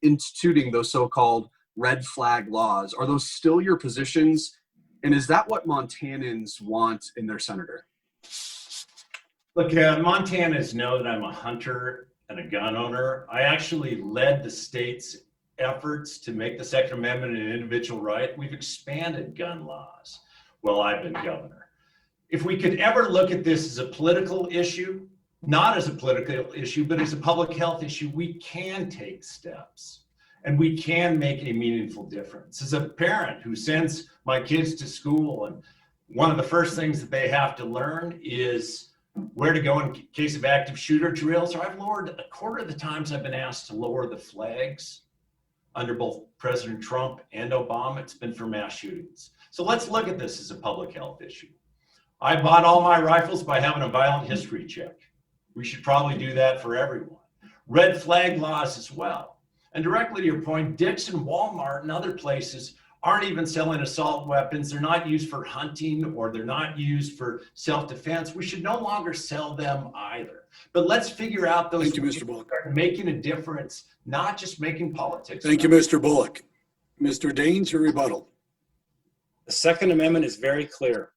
instituting those so-called red flag laws. Are those still your positions? And is that what Montanans want in their senator? Look, Montanans know that I'm a hunter and a gun owner. I actually led the state's efforts to make the Second Amendment an individual right. We've expanded gun laws while I've been governor. If we could ever look at this as a political issue, not as a political issue, but as a public health issue, we can take steps and we can make a meaningful difference. As a parent who sends my kids to school, and one of the first things that they have to learn is where to go in case of active shooter drills, or I've lowered a quarter of the times I've been asked to lower the flags under both President Trump and Obama, it's been for mass shootings. So let's look at this as a public health issue. I bought all my rifles by having a violent history check. We should probably do that for everyone. Red flag laws as well. And directly to your point, Dick's and Walmart and other places aren't even selling assault weapons. They're not used for hunting or they're not used for self-defense. We should no longer sell them either. But let's figure out those Thank you, Mr. Bullock. making a difference, not just making politics. Thank you, Mr. Bullock. Mr. Daines, your rebuttal. The Second Amendment is very clear.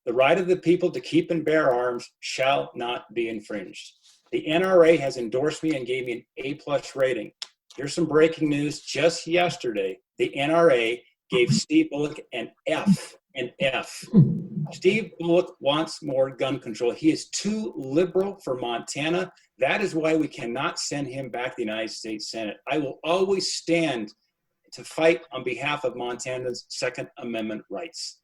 The right of the people to keep and bear arms shall not be infringed. The NRA has endorsed me and gave me an A+ rating. Here's some breaking news. Just yesterday, the NRA gave Steve Bullock an F. Steve Bullock wants more gun control. He is too liberal for Montana. That is why we cannot send him back to the United States Senate. I will always stand to fight on behalf of Montana's Second Amendment rights.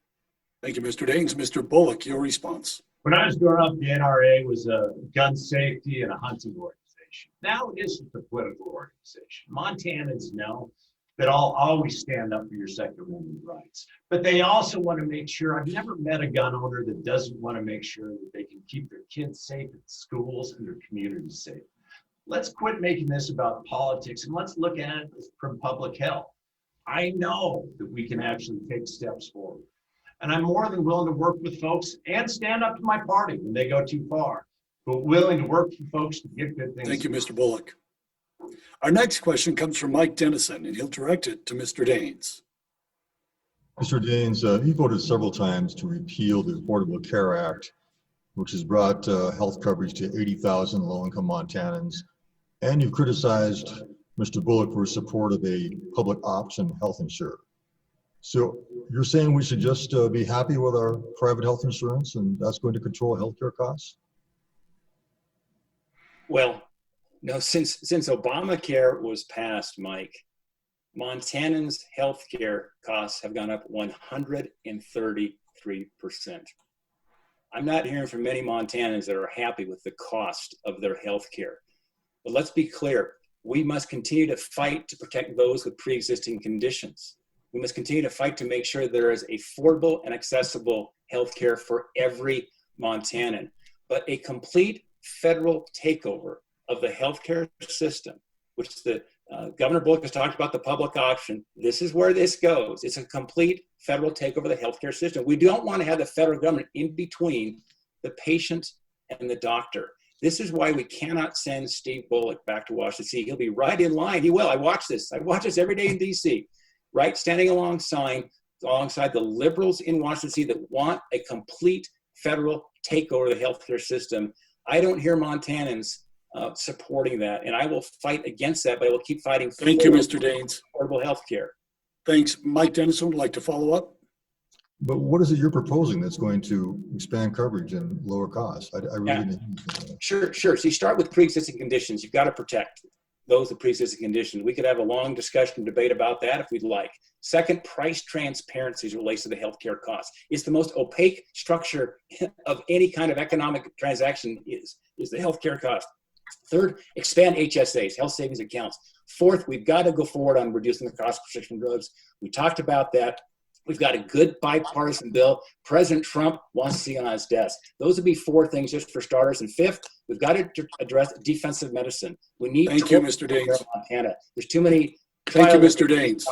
Thank you, Mr. Daines. Mr. Bullock, your response. When I was growing up, the NRA was a gun safety and a hunting organization. Now it is a political organization. Montanans know that I'll always stand up for your Second Amendment rights. But they also want to make sure, I've never met a gun owner that doesn't want to make sure that they can keep their kids safe at schools and their communities safe. Let's quit making this about politics and let's look at it from public health. I know that we can actually take steps forward. And I'm more than willing to work with folks and stand up to my party when they go too far, but willing to work with folks to get good things. Thank you, Mr. Bullock. Our next question comes from Mike Dennison, and he'll direct it to Mr. Daines. Mr. Daines, you voted several times to repeal the Affordable Care Act, which has brought health coverage to 80,000 low-income Montanans, and you criticized Mr. Bullock for his support of a public option health insurer. So you're saying we should just be happy with our private health insurance and that's going to control healthcare costs? Well, no, since Obamacare was passed, Mike, Montanans' healthcare costs have gone up 133%. I'm not hearing from many Montanans that are happy with the cost of their healthcare. But let's be clear, we must continue to fight to protect those with pre-existing conditions. We must continue to fight to make sure there is affordable and accessible healthcare for every Montanan. But a complete federal takeover of the healthcare system, which the Governor Bullock has talked about, the public option, this is where this goes. It's a complete federal takeover of the healthcare system. We don't want to have the federal government in between the patient and the doctor. This is why we cannot send Steve Bullock back to Washington, D.C. He'll be right in line. He will. I watch this every day in D.C., right? Standing alongside the liberals in Washington, D.C. that want a complete federal takeover of the healthcare system. I don't hear Montanans supporting that, and I will fight against that, but I will keep fighting for Thank you, Mr. Daines. affordable health care. Thanks. Mike Dennison would like to follow up. But what is it you're proposing that's going to expand coverage and lower costs? I really didn't. Sure. So you start with pre-existing conditions. You've got to protect those with pre-existing conditions. We could have a long discussion, debate about that if we'd like. Second, price transparency as it relates to the healthcare costs. It's the most opaque structure of any kind of economic transaction is the healthcare cost. Third, expand HSAs, health savings accounts. Fourth, we've got to go forward on reducing the cost of prescription drugs. We talked about that. We've got a good bipartisan bill. President Trump wants to see on his desk. Those would be four things just for starters. And fifth, we've got to address defensive medicine. We need Thank you, Mr. Daines. Montana. There's too many. Thank you, Mr. Daines.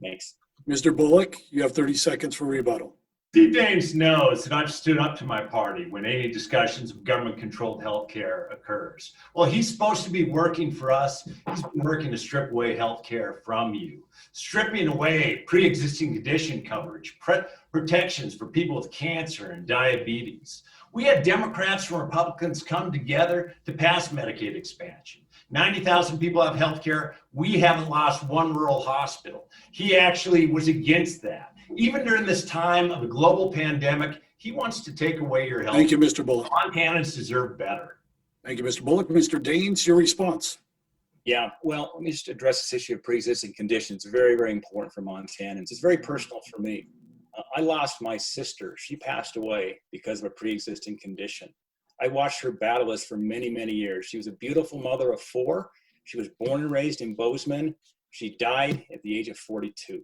Thanks. Mr. Bullock, you have 30 seconds for rebuttal. Steve Daines knows that I've stood up to my party when any discussions of government-controlled healthcare occurs. Well, he's supposed to be working for us. He's been working to strip away healthcare from you, stripping away pre-existing condition coverage, protections for people with cancer and diabetes. We had Democrats and Republicans come together to pass Medicaid expansion. 90,000 people have healthcare. We haven't lost one rural hospital. He actually was against that. Even during this time of a global pandemic, he wants to take away your health. Thank you, Mr. Bullock. Montanans deserve better. Thank you, Mr. Bullock. Mr. Daines, your response. Yeah, well, let me just address this issue of pre-existing conditions. Very, very important for Montanans. It's very personal for me. I lost my sister. She passed away because of a pre-existing condition. I watched her battle this for many, many years. She was a beautiful mother of 4. She was born and raised in Bozeman. She died at the age of 42.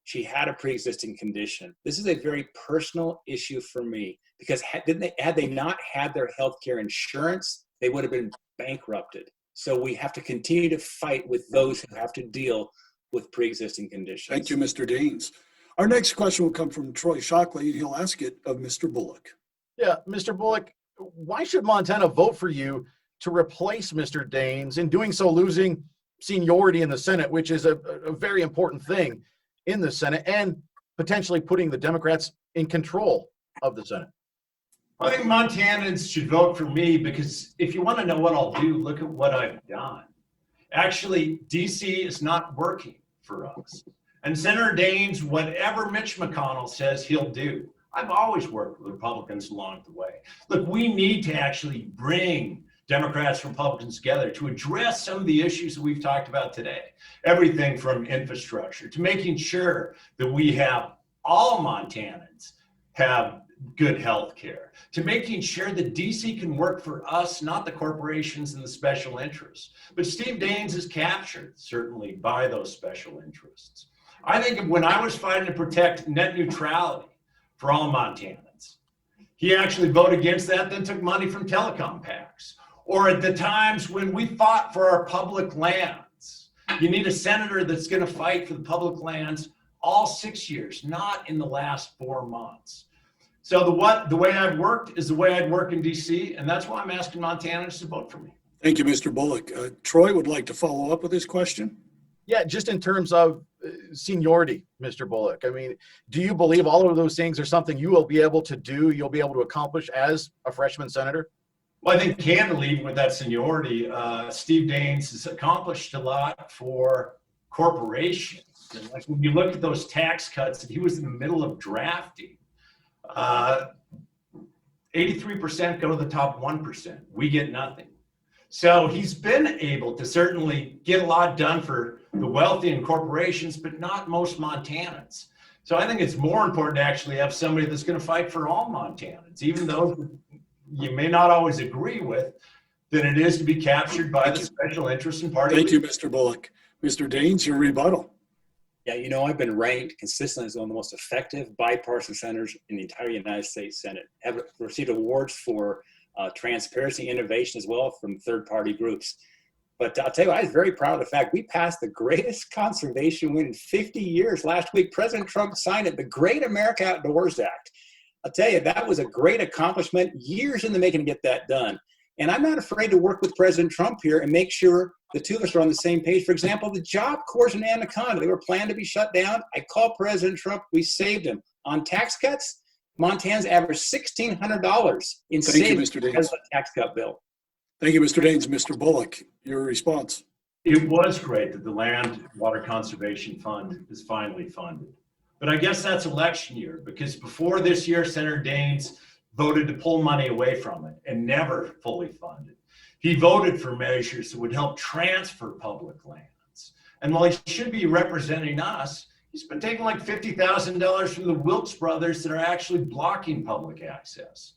She had a pre-existing condition. This is a very personal issue for me because had they not had their healthcare insurance, they would have been bankrupted. So we have to continue to fight with those who have to deal with pre-existing conditions. Thank you, Mr. Daines. Our next question will come from Troy Shockley, and he'll ask it of Mr. Bullock. Yeah, Mr. Bullock, why should Montana vote for you to replace Mr. Daines, in doing so losing seniority in the Senate, which is a very important thing in the Senate, and potentially putting the Democrats in control of the Senate? I think Montanans should vote for me because if you want to know what I'll do, look at what I've done. Actually, DC is not working for us. And Senator Daines, whatever Mitch McConnell says he'll do, I've always worked with Republicans along the way. Look, we need to actually bring Democrats and Republicans together to address some of the issues that we've talked about today. Everything from infrastructure to making sure that we have all Montanans have good health care, to making sure that DC can work for us, not the corporations and the special interests. But Steve Daines is captured, certainly, by those special interests. I think when I was fighting to protect net neutrality for all Montanans, he actually voted against that, then took money from telecom PACs. Or at the times when we fought for our public lands, you need a senator that's going to fight for the public lands all 6 years, not in the last 4 months. So the way I've worked is the way I'd work in DC, and that's why I'm asking Montanans to vote for me. Thank you, Mr. Bullock. Troy would like to follow up with this question. Yeah, just in terms of seniority, Mr. Bullock. I mean, do you believe all of those things are something you will be able to do, you'll be able to accomplish as a freshman senator? Well, I think candidly, even with that seniority, Steve Daines has accomplished a lot for corporations. And like when you look at those tax cuts that he was in the middle of drafting, 83% go to the top 1%. We get nothing. So he's been able to certainly get a lot done for the wealthy and corporations, but not most Montanans. So I think it's more important to actually have somebody that's going to fight for all Montanans, even though you may not always agree with, than it is to be captured by the special interest and party. Thank you, Mr. Bullock. Mr. Daines, your rebuttal. Yeah, you know, I've been ranked consistently as one of the most effective bipartisan senators in the entire United States Senate. Have received awards for transparency, innovation as well from third-party groups. But I'll tell you, I was very proud of the fact we passed the greatest conservation win in 50 years last week. President Trump signed it, the Great America Outdoors Act. I'll tell you, that was a great accomplishment, years in the making to get that done. And I'm not afraid to work with President Trump here and make sure the two of us are on the same page. For example, the Job Corps in Anaconda, they were planned to be shut down. I called President Trump, we saved him. On tax cuts, Montanans averaged $1,600 in savings because of the tax cut bill. Thank you, Mr. Daines. Mr. Bullock, your response. It was great that the Land Water Conservation Fund is finally funded. But I guess that's election year, because before this year, Senator Daines voted to pull money away from it and never fully fund it. He voted for measures that would help transfer public lands. And while he should be representing us, he's been taking like $50,000 from the Wilkes brothers that are actually blocking public access.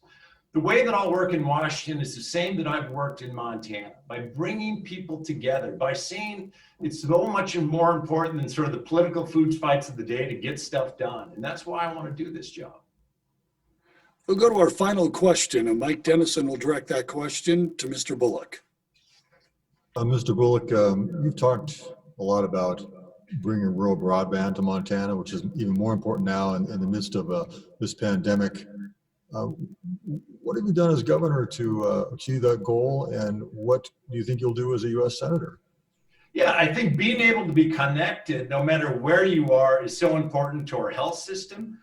The way that I'll work in Washington is the same that I've worked in Montana, by bringing people together, by saying it's so much more important than sort of the political food fights of the day to get stuff done. And that's why I want to do this job. We'll go to our final question, and Mike Dennison will direct that question to Mr. Bullock. Mr. Bullock, you've talked a lot about bringing rural broadband to Montana, which is even more important now in the midst of this pandemic. What have you done as governor to achieve that goal, and what do you think you'll do as a U.S. Senator? Yeah, I think being able to be connected, no matter where you are, is so important to our health system,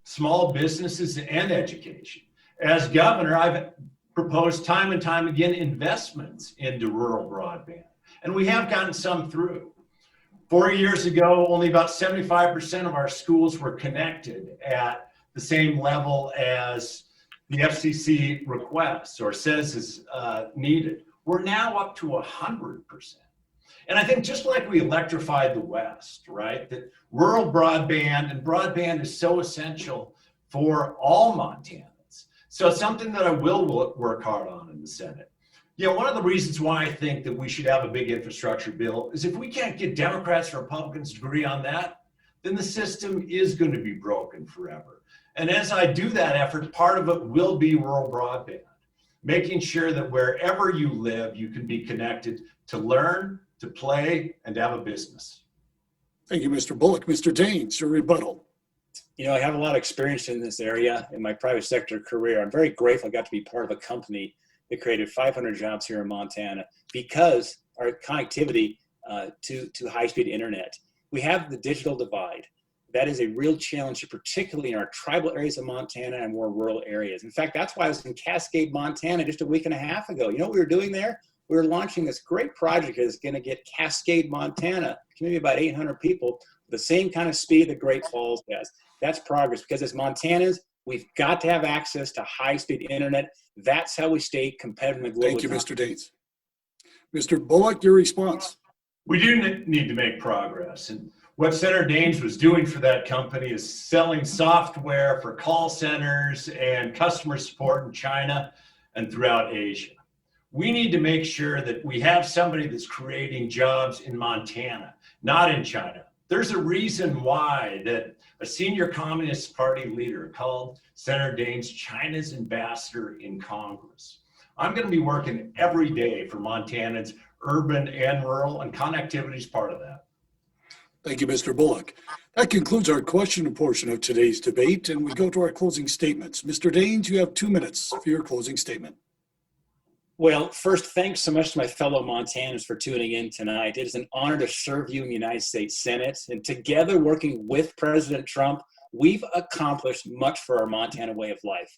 small businesses, and education. As governor, I've proposed time and time again investments into rural broadband, and we have gotten some through. 4 years ago, only about 75% of our schools were connected at the same level as the FCC requests or says is needed. We're now up to 100%. And I think just like we electrified the West, right, that rural broadband and broadband is so essential for all Montanans. So it's something that I will work hard on in the Senate. You know, one of the reasons why I think that we should have a big infrastructure bill is if we can't get Democrats and Republicans to agree on that, then the system is going to be broken forever. And as I do that effort, part of it will be rural broadband, making sure that wherever you live, you can be connected to learn, to play, and to have a business. Thank you, Mr. Bullock. Mr. Daines, your rebuttal. You know, I have a lot of experience in this area in my private sector career. I'm very grateful I got to be part of a company that created 500 jobs here in Montana because our connectivity to high-speed internet. We have the digital divide. That is a real challenge, particularly in our tribal areas of Montana and more rural areas. In fact, that's why I was in Cascade, Montana just a week and a half ago. You know what we were doing there? We were launching this great project that's going to get Cascade, Montana, maybe about 800 people, the same kind of speed that Great Falls has. That's progress, because as Montanans, we've got to have access to high-speed internet. That's how we stay competitive in the global Thank you, economy. Mr. Daines. Mr. Bullock, your response. We do need to make progress. And what Senator Daines was doing for that company is selling software for call centers and customer support in China and throughout Asia. We need to make sure that we have somebody that's creating jobs in Montana, not in China. There's a reason why that a senior Communist Party leader called Senator Daines China's ambassador in Congress. I'm going to be working every day for Montanans, urban and rural, and connectivity is part of that. Thank you, Mr. Bullock. That concludes our question portion of today's debate, and we go to our closing statements. Mr. Daines, you have 2 minutes for your closing statement. Well, first, thanks so much to my fellow Montanans for tuning in tonight. It is an honor to serve you in the United States Senate. And together, working with President Trump, we've accomplished much for our Montana way of life.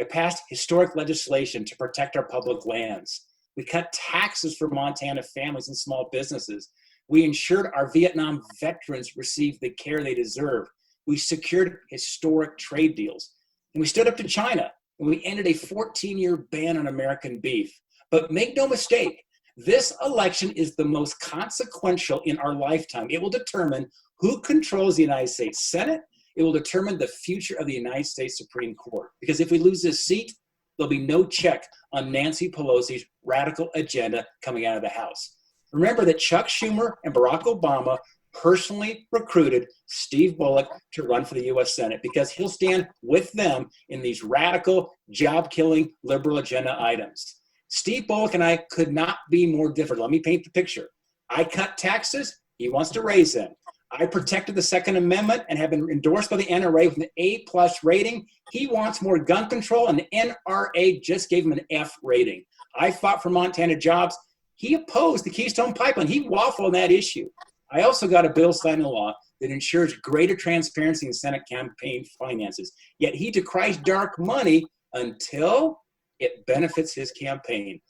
I passed historic legislation to protect our public lands. We cut taxes for Montana families and small businesses. We ensured our Vietnam veterans received the care they deserve. We secured historic trade deals. And we stood up to China. And we ended a 14-year ban on American beef. But make no mistake, this election is the most consequential in our lifetime. It will determine who controls the United States Senate. It will determine the future of the United States Supreme Court. Because if we lose this seat, there'll be no check on Nancy Pelosi's radical agenda coming out of the House. Remember that Chuck Schumer and Barack Obama personally recruited Steve Bullock to run for the U.S. Senate because he'll stand with them in these radical, job-killing, liberal agenda items. Steve Bullock and I could not be more different. Let me paint the picture. I cut taxes. He wants to raise them. I protected the Second Amendment and have been endorsed by the NRA with an A+ rating. He wants more gun control, and the NRA just gave him an F rating. I fought for Montana jobs. He opposed the Keystone Pipeline. He waffled on that issue. I also got a bill signed into law that ensures greater transparency in Senate campaign finances. Yet he decries dark money until it benefits his campaign.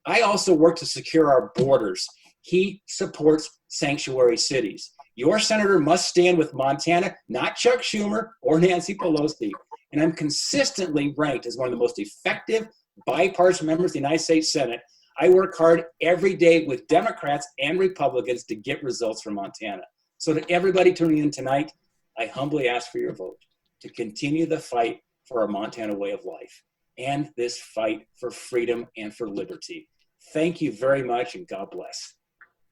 I also work to secure our borders. He supports sanctuary cities. Your senator must stand with Montana, not Chuck Schumer or Nancy Pelosi. And I'm consistently ranked as one of the most effective bipartisan members of the United States Senate. I work hard every day with Democrats and Republicans to get results from Montana. So to everybody tuning in tonight, I humbly ask for your vote to continue the fight for our Montana way of life and this fight for freedom and for liberty. Thank you very much, and God bless.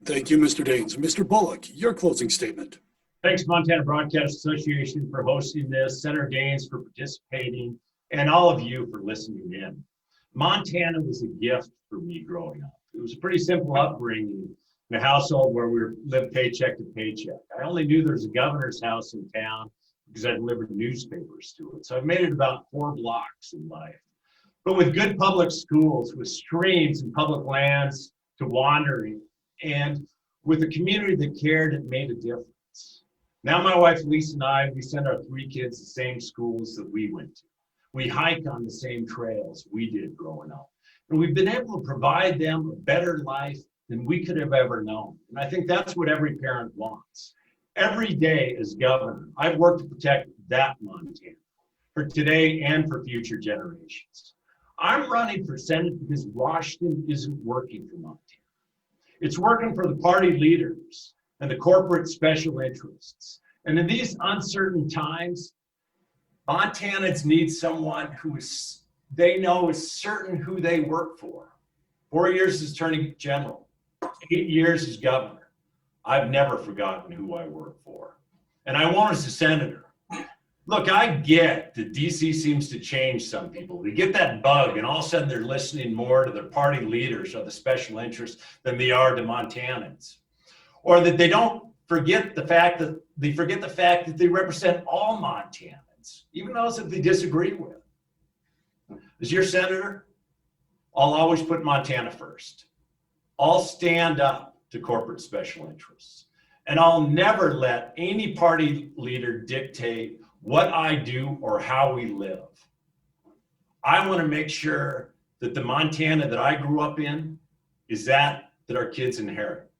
Thank you, Mr. Daines. Mr. Bullock, your closing statement. Thanks, Montana Broadcast Association, for hosting this, Senator Daines for participating, and all of you for listening in. Montana was a gift for me growing up. It was a pretty simple upbringing, in a household where we lived paycheck to paycheck. I only knew there was a governor's house in town because I delivered newspapers to it. So I made it about 4 blocks in life. But with good public schools, with streams and public lands to wandering, and with a community that cared, it made a difference. Now my wife Lisa and I, we send our 3 kids to the same schools that we went to. We hike on the same trails we did growing up. And we've been able to provide them a better life than we could have ever known. And I think that's what every parent wants. Every day as governor, I've worked to protect that Montana for today and for future generations. I'm running for Senate because Washington isn't working for Montana. It's working for the party leaders and the corporate special interests. And in these uncertain times, Montanans need someone who they know is certain who they work for. 4 years as Attorney General, 8 years as governor. I've never forgotten who I work for. And I won't as a senator. Look, I get that DC seems to change some people. They get that bug and all of a sudden they're listening more to their party leaders or the special interests than they are to Montanans. Or that they don't forget the fact that they represent all Montanans, even those that they disagree with. As your senator, I'll always put Montana first. I'll stand up to corporate special interests. And I'll never let any party leader dictate what I do or how we live. I want to make sure that the Montana that I grew up in is that our kids inherit.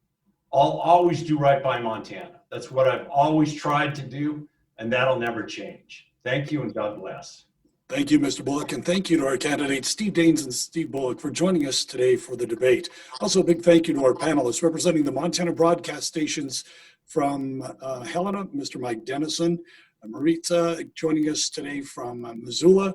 I'll always do right by Montana. That's what I've always tried to do, and that'll never change. Thank you, and God bless. Thank you, Mr. Bullock, and thank you to our candidates, Steve Daines and Steve Bullock, for joining us today for the debate. Also, a big thank you to our panelists representing the Montana broadcast stations from Helena, Mr. Mike Dennison, Maritza joining us today from Missoula,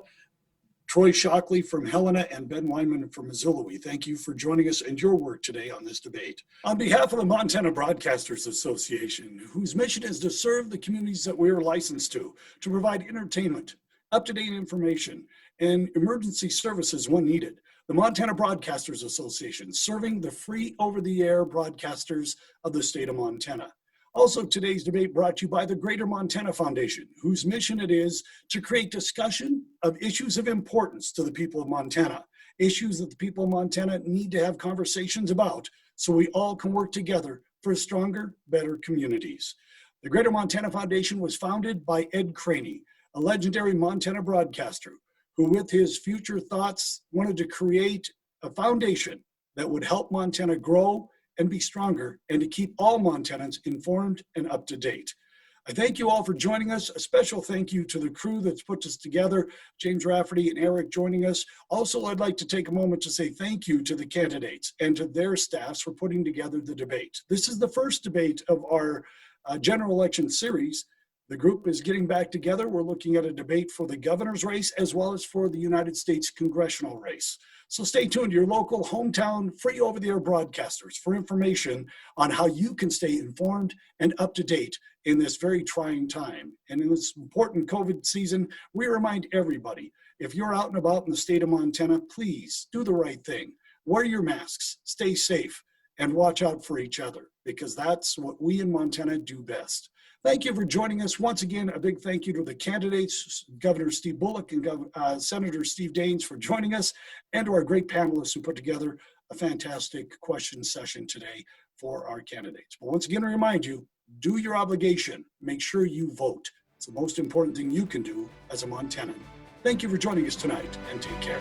Troy Shockley from Helena, and Ben Weinman from Missoula. We thank you for joining us and your work today on this debate. On behalf of the Montana Broadcasters Association, whose mission is to serve the communities that we are licensed to provide entertainment, up-to-date information, and emergency services when needed. The Montana Broadcasters Association, serving the free over-the-air broadcasters of the state of Montana. Also, today's debate brought to you by the Greater Montana Foundation, whose mission it is to create discussion of issues of importance to the people of Montana, issues that the people of Montana need to have conversations about so we all can work together for stronger, better communities. The Greater Montana Foundation was founded by Ed Craney, a legendary Montana broadcaster who, with his future thoughts, wanted to create a foundation that would help Montana grow and be stronger, and to keep all Montanans informed and up to date. I thank you all for joining us. A special thank you to the crew that's put this together, James Rafferty and Eric joining us. Also, I'd like to take a moment to say thank you to the candidates and to their staffs for putting together the debate. This is the first debate of our general election series. The group is getting back together. We're looking at a debate for the governor's race as well as for the United States congressional race. So stay tuned to your local hometown free over-the-air broadcasters for information on how you can stay informed and up to date in this very trying time. And in this important COVID season, we remind everybody, if you're out and about in the state of Montana, please do the right thing. Wear your masks, stay safe, and watch out for each other, because that's what we in Montana do best. Thank you for joining us. Once again, a big thank you to the candidates, Governor Steve Bullock and Senator Steve Daines for joining us, and to our great panelists who put together a fantastic question session today for our candidates. But once again, I remind you, do your obligation. Make sure you vote. It's the most important thing you can do as a Montanan. Thank you for joining us tonight, and take care.